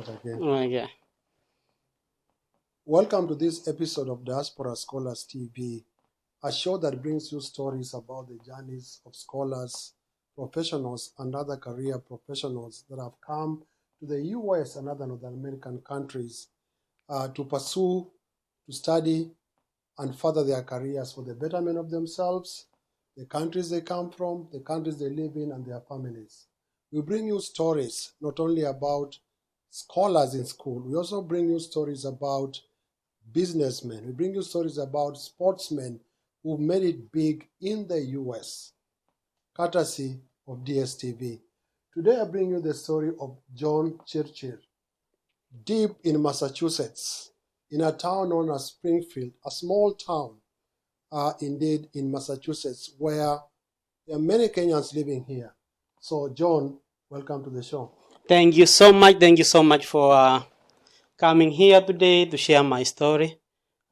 Again. Yeah. Welcome to this episode of Diaspora Scholars TV, a show that brings you stories about the journeys of scholars, professionals, and other career professionals that have come to the US and other North American countries to pursue, to study, and further their careers for the betterment of themselves, the countries they come from, the countries they live in, and their families. We bring you stories not only about scholars in school, we also bring you stories about businessmen. We bring you stories about sportsmen who made it big in the US, courtesy of DSTV. Today I bring you the story of John Chirchir, deep in Massachusetts, in a town known as Springfield, a small town, indeed, in Massachusetts, where there are many Kenyans living here. So, John, welcome to the show. Thank you so much. Thank you so much for coming here today to share my story.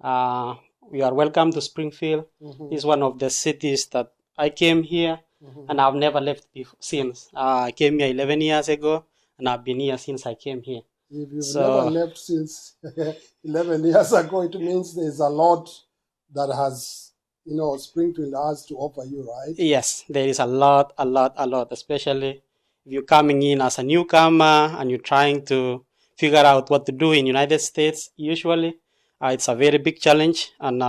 You are welcome to Springfield. It's one of the cities that I came here and I've never left since. I came here 11 years ago and I've been here since I came here. If you've never left since 11 years ago, it means there's a lot that has, Springfield has to offer you, right? Yes, there is a lot, especially if you're coming in as a newcomer and you're trying to figure out what to do in United States. Usually, it's a very big challenge. And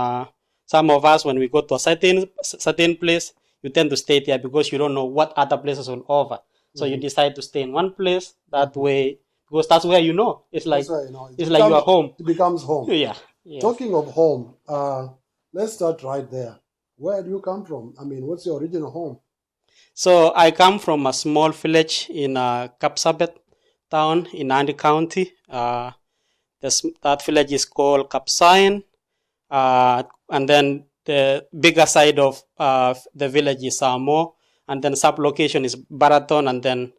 some of us, when we go to a certain place, you tend to stay there because you don't know what other places will offer. So you decide to stay in one place that way, because that's where you know. It's like it's like you are home. It becomes home. Yeah. Talking of home, let's start right there. Where do you come from? I mean, what's your original home? So I come from a small village in Kapsabet town in Nandi County. That village is called Kapsayan. And then the bigger side of the village is Samo. And then sub-location is Baraton and then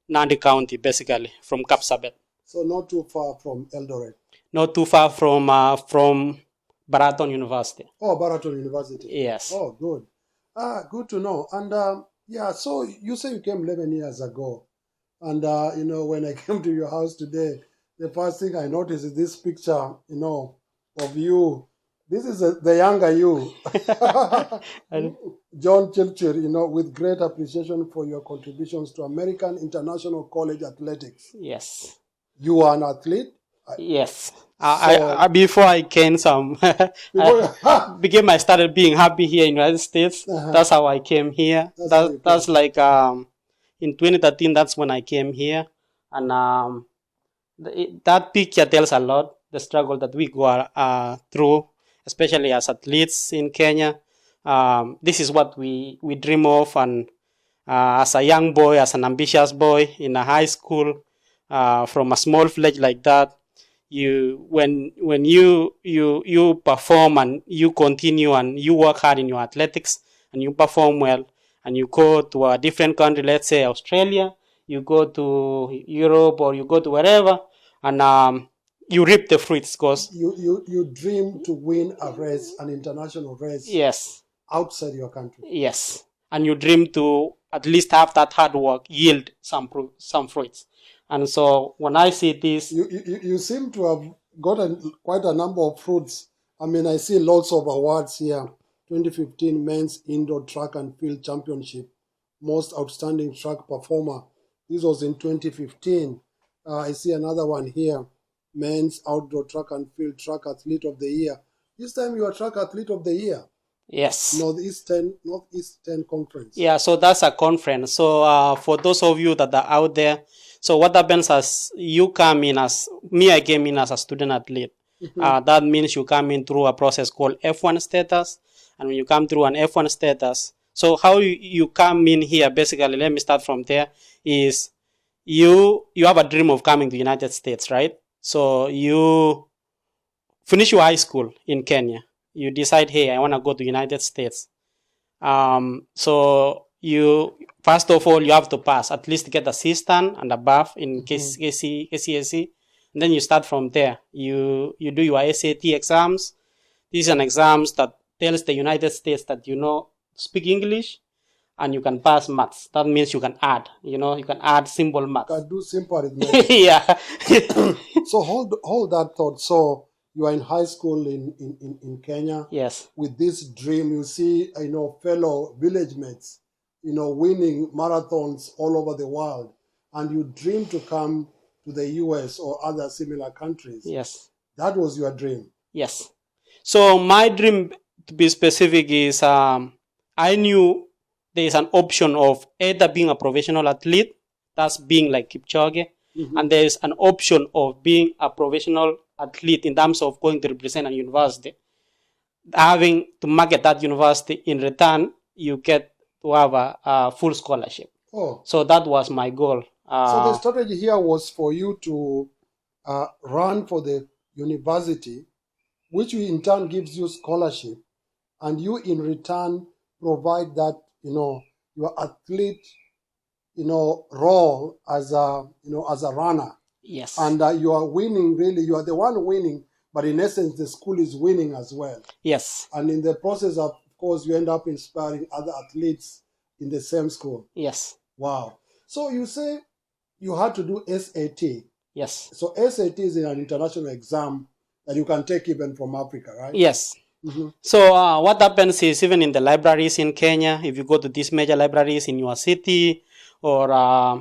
Nandi County, basically, from Kapsabet. So not too far from Eldoret? Not too far from Baraton University. Oh, Baraton University. Yes. Oh, good. Good to know. And so you say you came 11 years ago. And, when I came to your house today, the first thing I noticed is this picture, of you. This is the younger you. John Chirchir, with great appreciation for your contributions to American International College Athletics. Yes. You are an athlete? Yes. Before I came I started being happy here in the United States. That's how I came here. That's like in 2013, that's when I came here. And that picture tells a lot, the struggle that we go through, especially as athletes in Kenya. This is what we dream of. And as a young boy, as an ambitious boy in a high school, from a small village like that, when you perform and you continue and you work hard in your athletics and you perform well and you go to a different country, let's say Australia, you go to Europe or you go to wherever, and you reap the fruits because you dream to win a race, an international race. Yes. Outside your country. Yes, and you dream to at least have that hard work yield some fruits. And so when I see this... You seem to have gotten quite a number of fruits. I mean, I see lots of awards here. 2015 Men's Indoor Track and Field Championship, Most Outstanding Track Performer. This was in 2015. I see another one here, Men's Outdoor Track and Field Track Athlete of the Year. This time you are Track Athlete of the Year. Yes. Northeastern Conference. Yeah, so that's a conference. So for those of you that are out there, so what happens as you come in I came in as a student athlete. That means you come in through a process called F1 status. And when you come through an F1 status, so how you come in here, basically, let me start from there, is you have a dream of coming to the United States, right? So you finish your high school in Kenya. You decide, hey, I want to go to the United States. So you, first of all, you have to pass, at least get assistant and above in KCSE. And then you start from there. You do your SAT exams. These are exams that tells the United States that you speak English and you can pass maths. That means you can add. You can add simple maths. Can do simple arithmetic. Yeah. So hold that thought. So you are in high school in Kenya. Yes. With this dream, you see, fellow village mates, winning marathons all over the world, and you dream to come to the US or other similar countries. Yes. That was your dream. Yes. So my dream, to be specific, is I knew there is an option of either being a professional athlete, that's being like Kipchoge, and there is an option of being a professional athlete in terms of going to represent a university. Having to market that university, in return, you get to have a full scholarship. Oh. So that was my goal. So the strategy here was for you to run for the university, which in turn gives you scholarship, and you in return provide that, your athlete, role as a runner. Yes. And you are winning, really, you are the one winning, but in essence, the school is winning as well. Yes. And in the process, of course, you end up inspiring other athletes in the same school. Yes. Wow. So you say you had to do SAT. Yes. So SAT is an international exam that you can take even from Africa, right? Yes. So what happens is, even in the libraries in Kenya, if you go to these major libraries in your city or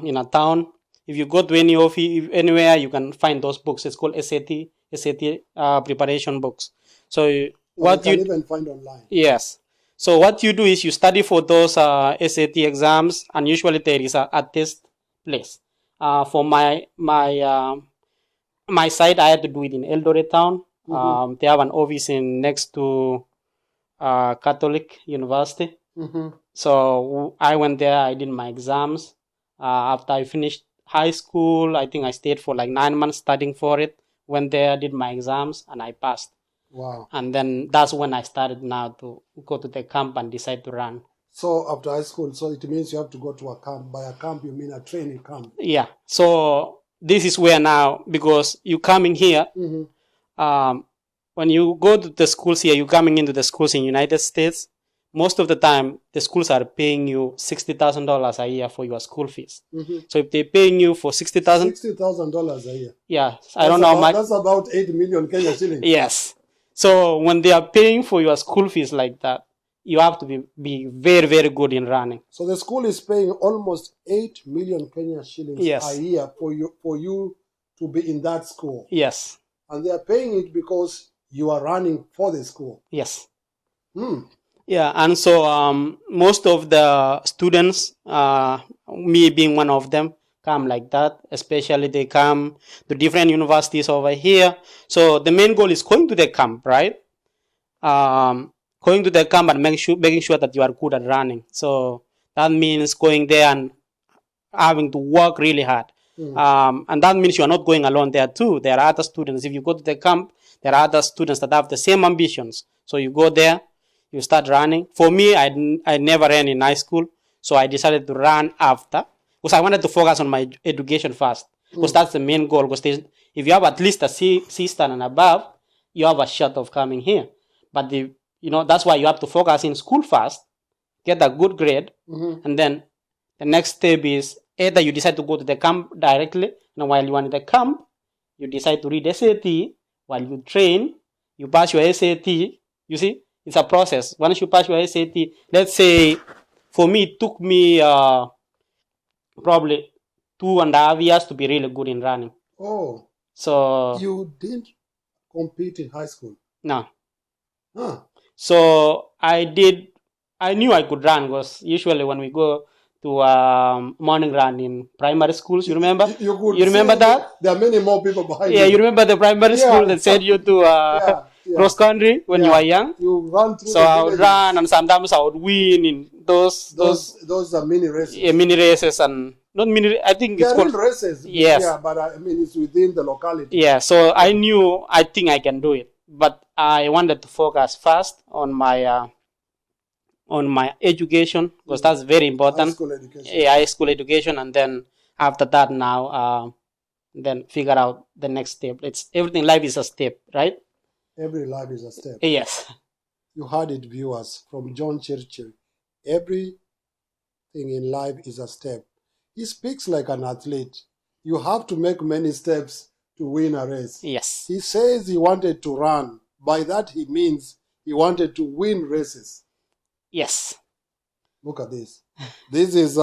in a town, if you go to anywhere, you can find those books. It's called SAT preparation books. So what you can even find online. Yes. So what you do is you study for those SAT exams, and usually there is a test place. For my side, I had to do it in Eldoret town. They have an office next to Catholic University. So I went there. I did my exams. After I finished high school, I think I stayed for like 9 months studying for it. Went there, did my exams, and I passed. Wow. And then that's when I started now to go to the camp and decide to run. So after high school, so it means you have to go to a camp. By a camp, you mean a training camp. Yeah. So this is where now, because you coming here, when you go to the schools here, you're coming into the schools in United States, most of the time, the schools are paying you $60,000 a year for your school fees. So if they're paying you for $60,000 a year. Yeah. I don't know how much. That's about 8 million Kenya shillings. Yes. So when they are paying for your school fees like that, you have to be very, very good in running. So the school is paying almost 8 million Kenya shillings a year for you to be in that school. Yes. And they are paying it because you are running for the school. Yes. Yeah, and so most of the students, me being one of them, come like that. Especially they come to different universities over here. So the main goal is going to the camp, right? Going to the camp and making sure that you are good at running. So that means going there and having to work really hard. And that means you are not going alone there too. There are other students. If you go to the camp, there are other students that have the same ambitions. So you go there, you start running. For me, I never ran in high school. So I decided to run after, because I wanted to focus on my education first. Because that's the main goal. Because if you have at least a C star and above, you have a shot of coming here. But that's why you have to focus in school first, get a good grade, and then the next step is either you decide to go to the camp directly, and while you are in the camp, you decide to read SAT. While you train, you pass your SAT. You see, it's a process. Once you pass your SAT, let's say, for me, it took me probably 2.5 years to be really good in running. Oh. So you didn't compete in high school? No. Huh. So I knew I could run, because usually when we go to morning run in primary schools, you remember? You remember that? There are many more people behind you. Yeah, you remember the primary school that sent you to cross country when you were young? You run through. So I would run, and sometimes I would win in those are mini races. Yeah, mini races, and not mini. I think it's called races. Yes. Yeah, but I mean it's within the locality. Yeah. So I think I can do it, but I wanted to focus first on my education, because that's very important. High school education. Yeah, high school education, and then after that now, then figure out the next step. It's everything. Life is a step, right? Every life is a step. Yes. You heard it, viewers, from John Chirchir. Every thing in life is a step. He speaks like an athlete. You have to make many steps to win a race. Yes. He says he wanted to run. By that he means he wanted to win races. Yes. Look at this. This is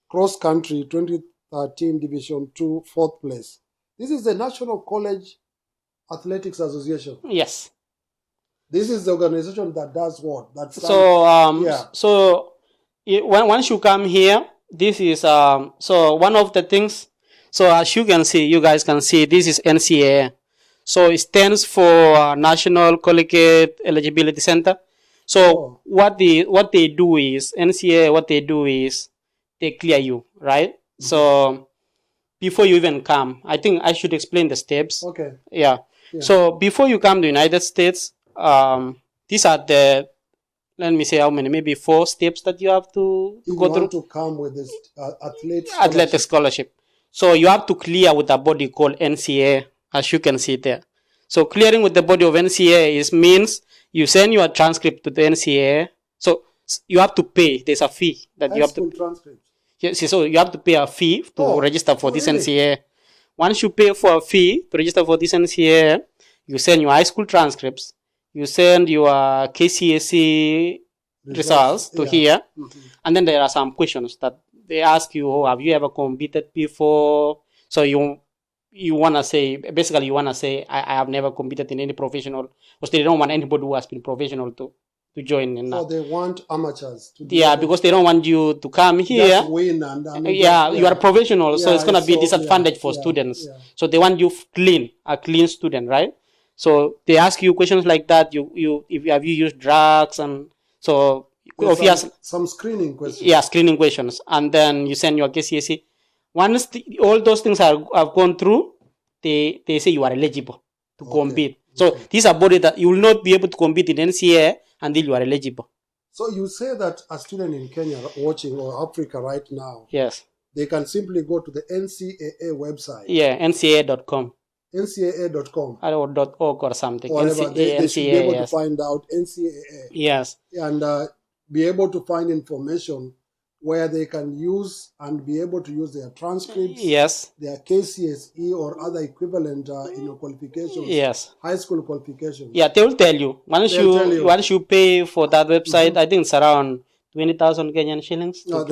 cross country 2013 Division 2 4th place. This is the National College Athletics Association. Yes. This is the organization that does what? So once you come here, this is so one of the things. So as you can see, you guys can see, this is NCAA. So it stands for National Collegiate Eligibility Center. So what they do is NCAA. What they do is they clear you, right? Mm-hmm. So before you even come, I think I should explain the steps. Okay. Yeah. So before you come to the United States, these are the, let me say how many, maybe 4 steps that you have to go through. To come with this athletic scholarship. So you have to clear with a body called NCAA, as you can see there. So clearing with the body of NCAA means you send your transcript to the NCAA. So you have to pay. There's a fee that you have to. Transcripts. Yes, so you have to pay a fee to register for this NCAA. Once you pay for a fee to register for this NCAA, you send your high school transcripts. You send your KCSE results to here. Mm-hmm. And then there are some questions that they ask you, oh, have you ever competed before? So you want to say, basically you want to say, I have never competed in any professional, because they don't want anybody who has been professional to join in that. So they want amateurs to do because they don't want you to come here. Just win you are a professional, so it's going to be a disadvantage for students. Yeah. So they want you a clean student, right? So they ask you questions like that. Have you used drugs, and so some screening questions. Yeah, screening questions, and then you send your KCSE. Once all those things have gone through, they say you are eligible to compete. So these are bodies that you will not be able to compete in NCAA until you are eligible. So you say that a student in Kenya watching, or Africa right now, yes, they can simply go to the NCAA website. Yeah, NCAA.com. NCAA.com or .org or something. Whatever. They should be able to find out NCAA. Yes. And be able to find information where they can use and be able to use their transcripts, yes, their KCSE or other equivalent qualifications, yes, high school qualifications. Yeah, they will tell you. Once you pay for that website, I think it's around 20,000 Kenyan shillings. No,